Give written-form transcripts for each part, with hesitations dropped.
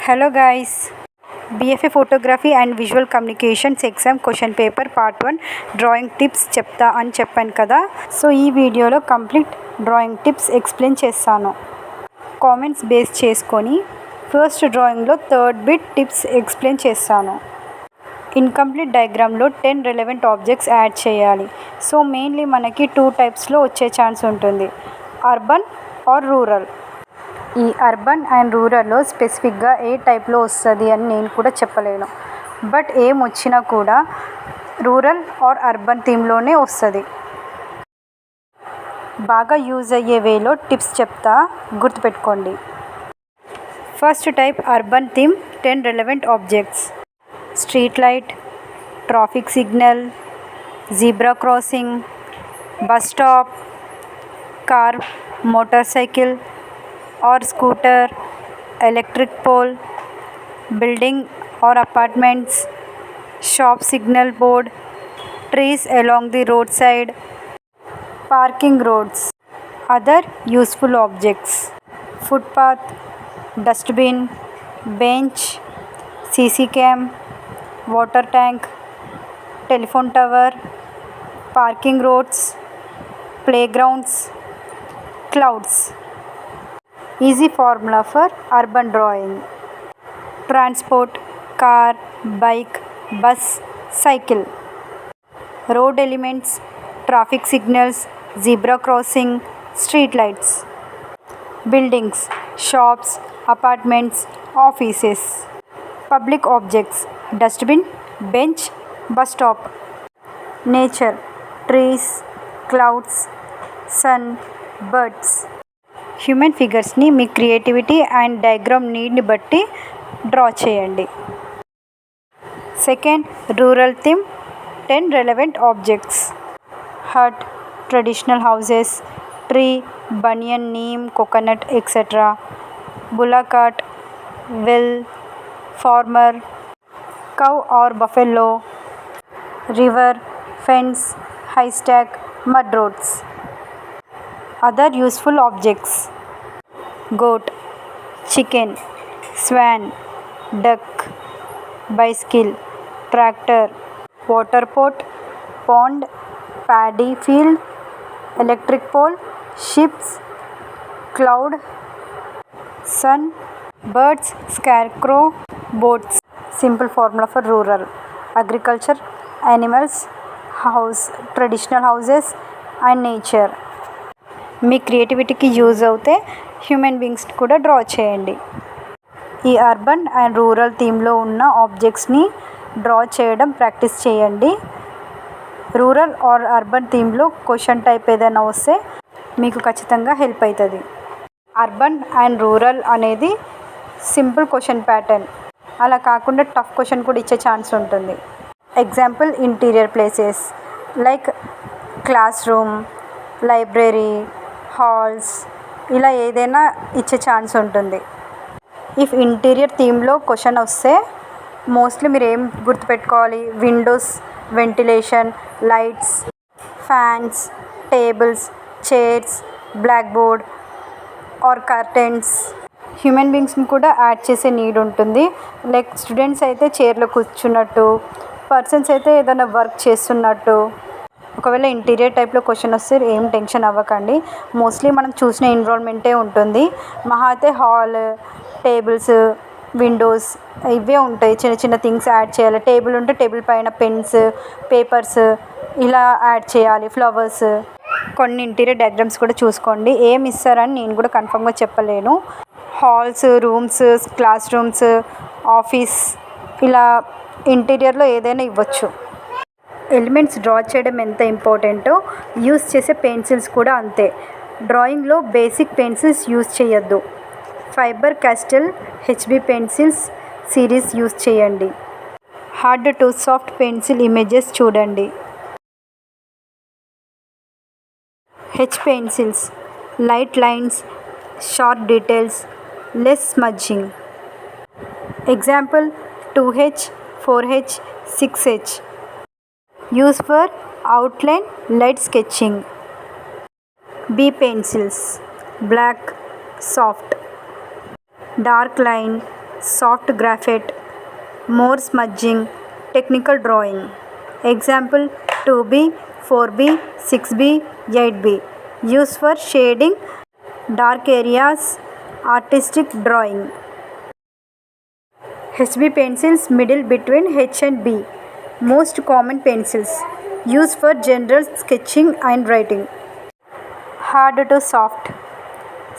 Hello guys, BFA Photography and Visual Communications exam question paper part 1 drawing tips చెప్తా అని చెప్పాను కదా. So ఈ వీడియోలో కంప్లీట్ డ్రాయింగ్ టిప్స్ ఎక్స్ప్లెయిన్ చేస్తాను. కామెంట్స్ బేస్ చేసుకొని ఫస్ట్ డ్రాయింగ్లో థర్డ్ బిట్ టిప్స్ ఎక్స్ప్లెయిన్ చేస్తాను. ఇన్కంప్లీట్ డయాగ్రామ్లో 10 రిలవెంట్ ఆబ్జెక్ట్స్ యాడ్ చేయాలి. సో మెయిన్లీ మనకి 2 టైప్స్లో వచ్చే ఛాన్స్ ఉంటుంది, అర్బన్ ఆర్ రూరల్. ఈ అర్బన్ అండ్ రూరల్లో స్పెసిఫిక్గా ఏ టైప్లో వస్తుంది అని నేను కూడా చెప్పలేను, బట్ ఏం వచ్చినా కూడా రూరల్ ఆర్ అర్బన్ థీమ్లోనే వస్తుంది. బాగా యూజ్ అయ్యే వేలో టిప్స్ చెప్తా, గుర్తుపెట్టుకోండి. First type urban theme, 10 relevant objects. Street light, traffic signal, zebra crossing, bus stop, car, motor cycle or scooter, electric pole, building or apartments, shop signal board, trees along the roadside, parking roads. Other useful objects: footpath, dustbin, bench, CC cam, water tank, telephone tower, parking roads, playgrounds, clouds. Easy formula for urban drawing: transport, car, bike, bus, cycle. Road elements: traffic signals, zebra crossing, street lights. Buildings: shops, apartments, offices. Public objects: dustbin, bench, bus stop. Nature: trees, clouds, sun, birds. Human ఫిగర్స్ని మీ creativity and diagram నీడ్ని బట్టి draw చేయండి. Second rural theme, 10 relevant objects. Hut, traditional houses, tree, banyan, neem, coconut etcetera. Bullock cart, well, farmer, cow or buffalo. River, fence, haystack, mud roads. Other useful objects: goat, chicken, swan, duck, bicycle, tractor, water pot, pond, paddy field, electric pole, ships, cloud, sun, birds, scarecrow, boats. Simple formula for rural: agriculture, animals, house, traditional houses and nature. మీ క్రియేటివిటీకి use అవుతే human beings కూడా draw చేయండి. ఈ urban and rural థీమ్లో ఉన్న ఆబ్జెక్ట్స్ని draw చేయడం ప్రాక్టీస్ చేయండి. రూరల్ ఆర్ అర్బన్ థీమ్లో క్వశ్చన్ టైప్ ఏదైనా వస్తే మీకు ఖచ్చితంగా హెల్ప్ అవుతుంది. అర్బన్ అండ్ రూరల్ అనేది సింపుల్ క్వశ్చన్ ప్యాటర్న్, అలా కాకుండా టఫ్ క్వశ్చన్ కూడా ఇచ్చే ఛాన్స్ ఉంటుంది. Example: interior places like class room, library, halls, ఇలా ఏదైనా ఇచ్చే ఛాన్స్ ఉంటుంది. ఇఫ్ ఇంటీరియర్ థీమ్లో క్వశ్చన్ వస్తే మోస్ట్లీ మీరు ఏం గుర్తుపెట్టుకోవాలి: windows, ventilation, lights, fans, tables, chairs, black board or curtains. Human బీయింగ్స్ని కూడా యాడ్ చేసే నీడ్ ఉంటుంది. లైక్ స్టూడెంట్స్ అయితే చైర్లో కూర్చున్నట్టు, పర్సన్స్ అయితే ఏదైనా వర్క్ చేస్తున్నట్టు. ఒకవేళ ఇంటీరియర్ టైప్లో క్వశ్చన్ వస్తే ఏం టెన్షన్ అవ్వకండి, మోస్ట్లీ మనం చూసిన ఎన్విరాన్మెంటే ఉంటుంది. మహా అయితే హాల్, టేబుల్స్, విండోస్ ఇవే ఉంటాయి. చిన్న చిన్న థింగ్స్ యాడ్ చేయాలి. టేబుల్ ఉంటే టేబుల్ పైన పెన్స్, పేపర్స్ ఇలా యాడ్ చేయాలి, ఫ్లవర్స్. కొన్ని ఇంటీరియర్ డయాగ్రామ్స్ కూడా చూసుకోండి, ఏం ఇస్తారని నేను కూడా కన్ఫర్మ్గా చెప్పలేను. Halls, rooms, class rooms, office, ఇలా ఇంటీరియర్లో ఏదైనా ఇవ్వచ్చు. ఎలిమెంట్స్ డ్రా చేయడం ఎంత ఇంపార్టెంటో యూస్ చేసే పెన్సిల్స్ కూడా అంతే. డ్రాయింగ్లో బేసిక్ పెన్సిల్స్ యూస్ చేయొద్దు. Faber Castell, HB pencils series use చేయండి. Hard to soft pencil images చూడండి. H pencils, light lines, sharp details, less smudging. Example: 2H, 4H, 6H. Used for outline, light sketching. B pencils, black, soft, dark line, soft graphite, more smudging, technical drawing. Example 2B, 4B, 6B, 8B. Used for shading dark areas, artistic drawing. HB pencils middle between H and B. Most common pencils. Used for general sketching and writing. Hard to soft.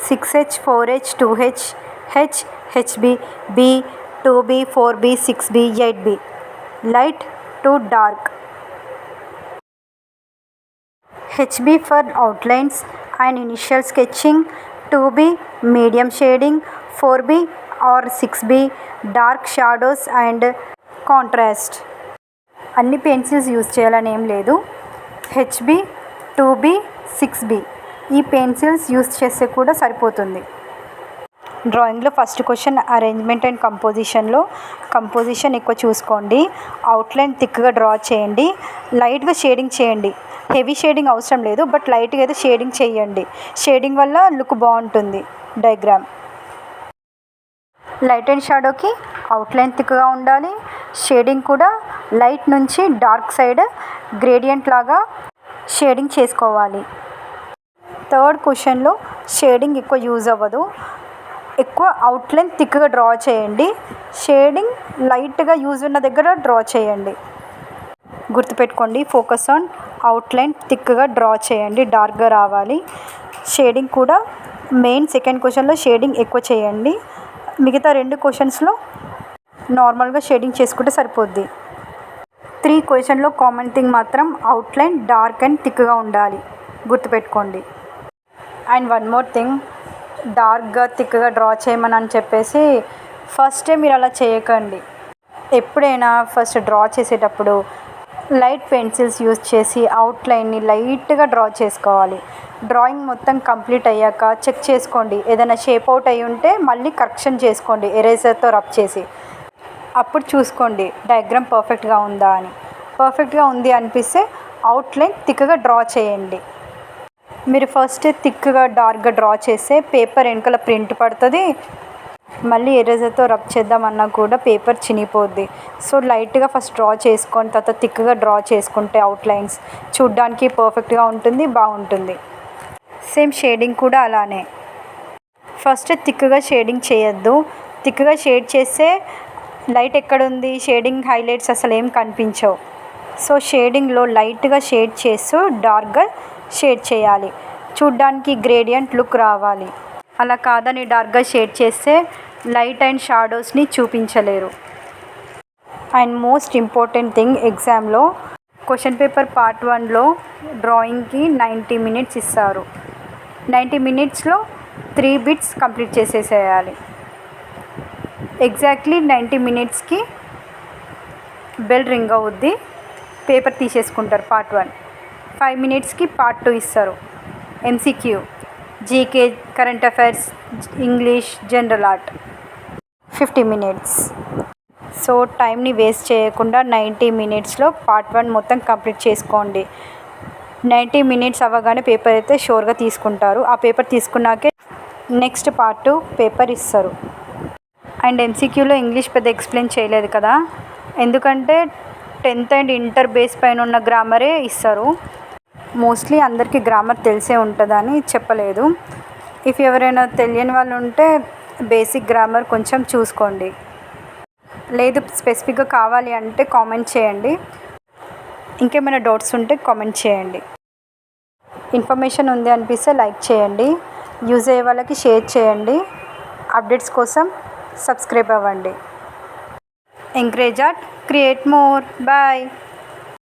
6H, 4H, 2H, H, HB, B, 2B, 4B, 6B, 8B. Light to dark. HB for outlines and initial sketching. 2B medium shading. 4B or 6B dark shadows and contrast. అన్ని pencils use చేయాలని ఏం లేదు. HB, 2B, 6B ఈ pencils use చేస్తే కూడా సరిపోతుంది. డ్రాయింగ్లో first question arrangement and కంపోజిషన్లో కంపోజిషన్ ఎక్కువ చూసుకోండి. అవుట్లైన్ థిక్గా డ్రా చేయండి. లైట్గా షేడింగ్ చేయండి. హెవీ షేడింగ్ అవసరం లేదు, బట్ లైట్గా అయితే షేడింగ్ చేయండి. షేడింగ్ వల్ల లుక్ బాగుంటుంది డయాగ్రామ్. లైట్ అండ్ షాడోకి అవుట్లైన్ థిక్గా ఉండాలి. షేడింగ్ కూడా లైట్ నుంచి డార్క్ సైడ్ గ్రేడియంట్ లాగా షేడింగ్ చేసుకోవాలి. థర్డ్ క్వశ్చన్లో షేడింగ్ ఎక్కువ యూజ్ అవ్వదు. ఎక్కువ అవుట్లైన్ థిక్గా డ్రా చేయండి. షేడింగ్ లైట్గా యూజ్ ఉన్న దగ్గర డ్రా చేయండి. గుర్తుపెట్టుకోండి, ఫోకస్ ఆన్ అవుట్లైన్ థిక్గా డ్రా చేయండి, డార్క్గా రావాలి. షేడింగ్ కూడా మెయిన్ సెకండ్ క్వశ్చన్లో షేడింగ్ ఎక్కువ చేయండి. మిగతా 2 క్వశ్చన్స్లో నార్మల్గా షేడింగ్ చేసుకుంటే సరిపోద్ది. 3 క్వశ్చన్లో కామన్ థింగ్ మాత్రం అవుట్లైన్ డార్క్ అండ్ థిక్గా ఉండాలి, గుర్తుపెట్టుకోండి. అండ్ వన్ మోర్ థింగ్, డార్క్గా థిక్గా డ్రా చేయమని అని చెప్పేసి ఫస్టే మీరు అలా చేయకండి. ఎప్పుడైనా ఫస్ట్ డ్రా చేసేటప్పుడు లైట్ పెన్సిల్స్ యూజ్ చేసి అవుట్లైన్ని లైట్గా డ్రా చేసుకోవాలి. డ్రాయింగ్ మొత్తం కంప్లీట్ అయ్యాక చెక్ చేసుకోండి. ఏదైనా షేప్ అవుట్ అయ్యి ఉంటే మళ్ళీ కరెక్షన్ చేసుకోండి ఎరేజర్తో రబ్ చేసి. అప్పుడు చూసుకోండి డయాగ్రామ్ పర్ఫెక్ట్గా ఉందా అని. పర్ఫెక్ట్గా ఉంది అనిపిస్తే అవుట్లైన్ థిక్గా డ్రా చేయండి. మీరు ఫస్ట్ థిక్గా డార్క్గా డ్రా చేస్తే పేపర్ వెనకాల ప్రింట్ పడుతుంది. మళ్ళీ ఎరేజర్తో రబ్ చేద్దామన్నా కూడా పేపర్ చినిగిపోద్ది. సో లైట్గా ఫస్ట్ డ్రా చేసుకొని తర్వాత థిక్గా డ్రా చేసుకుంటే అవుట్లైన్స్ చూడ్డానికి పర్ఫెక్ట్గా ఉంటుంది, బాగుంటుంది. సేమ్ షేడింగ్ కూడా అలానే. ఫస్ట్ థిక్గా షేడింగ్ చేయొద్దు. థిక్గా షేడ్ చేస్తే లైట్ ఎక్కడుంది, షేడింగ్ హైలైట్స్ అసలు ఏం కనిపించవు. సో షేడింగ్లో లైట్గా షేడ్ చేస్తూ డార్క్గా షేడ్ చేయాలి. చూడ్డానికి గ్రేడియంట్ లుక్ రావాలి. అలా కాదని డార్క్గా షేడ్ చేస్తే లైట్ అండ్ షాడోస్ని చూపించలేరు. అండ్ మోస్ట్ ఇంపార్టెంట్ థింగ్, ఎగ్జామ్లో క్వశ్చన్ పేపర్ పార్ట్ 1లో డ్రాయింగ్కి 90 minutes ఇస్తారు. 90 minutesలో 3 bits కంప్లీట్ చేసేసేయాలి. ఎగ్జాక్ట్లీ 90 minutesకి బెల్ రింగ్ అవుద్ది, పేపర్ తీసేసుకుంటారు పార్ట్ 1. 5 minutesకి పార్ట్ 2 ఇస్తారు. MCQ, GK, current affairs, English, general art 50 minutes. So టైంని వేస్ట్ చేయకుండా 90 minutesలో పార్ట్ 1 మొత్తం కంప్లీట్ చేసుకోండి. 90 minutes అవ్వగానే పేపర్ అయితే షూర్గా తీసుకుంటారు. ఆ పేపర్ తీసుకున్నాకే నెక్స్ట్ పార్ట్ 2 పేపర్ ఇస్తారు. అండ్ MCQలో ఇంగ్లీష్ పెద్ద ఎక్స్ప్లెయిన్ చేయలేదు కదా, ఎందుకంటే 10th అండ్ ఇంటర్ బేస్ పైన ఉన్న గ్రామరే ఇస్తారు. మోస్ట్లీ అందరికీ గ్రామర్ తెలిసే ఉంటుందని చెప్పలేదు. ఇఫ్ ఎవరైనా తెలియని వాళ్ళు ఉంటే బేసిక్ గ్రామర్ కొంచెం చూసుకోండి. లేదు స్పెసిఫిక్గా కావాలి అంటే కామెంట్ చేయండి. ఇంకేమైనా డౌట్స్ ఉంటే కామెంట్ చేయండి. ఇన్ఫర్మేషన్ ఉంది అనిపిస్తే లైక్ చేయండి. యూజ్ అయ్యే వాళ్ళకి షేర్ చేయండి. అప్డేట్స్ కోసం సబ్స్క్రైబ్ అవ్వండి. Encourage art, create more. Bye.